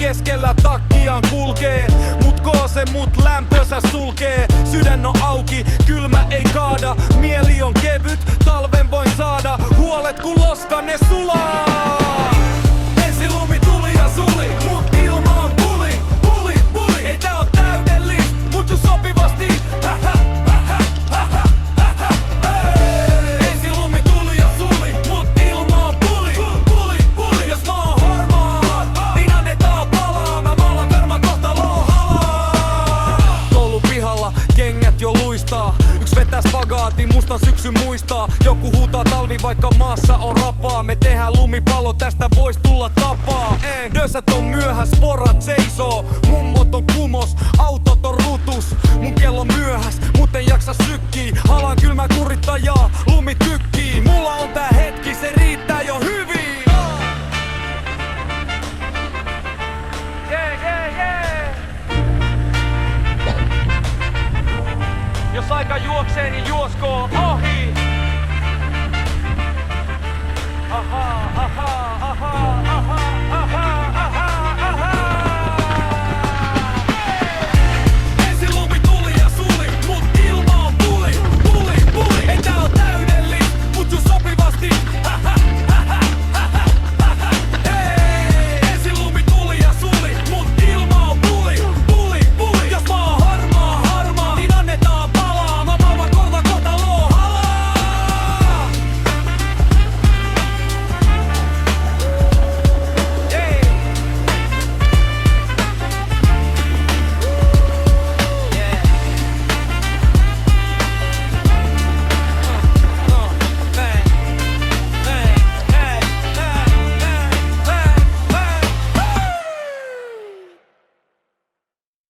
keskellä takkiaan kulkee. Mut koose mut lämpösä sulkee. Sydän on auki, kylmä ei kaada. Mieli on kevyt, talven voin saada. Huolet kun loska ne sulaa. Ensi lumi tuli ja suli, mut ilma on puli, puli, puli. Ei tää on täydellistä, mut just sopivasti. Ensi lumi tuli ja suli, mut ilma on puli, puli, puli. Jos mä oon harmaa, niin annetaan palaa. Mä maalan verma kohtaloon halaa. Koulun pihalla kengät jo luistaa. Yks vetää spagaatin, mustan syksyn muistaa. Joku huutaa talvi, vaikka maassa on rapaa. Me tehdään lumipallo, tästä vois tulla tapaa. Dösät on myöhäs, porat seisoo. Mummot on kumos, autot on rutus. Mun kello myöhäs, mut en jaksa sykkii. Halaan kylmää kurittajaa, lumi tykkii. Mulla on tää hetki, se riittää jo hyvin. Yeah, yeah, yeah. Jos aika juoksee, niin juoskoo ohi. Aha, aha.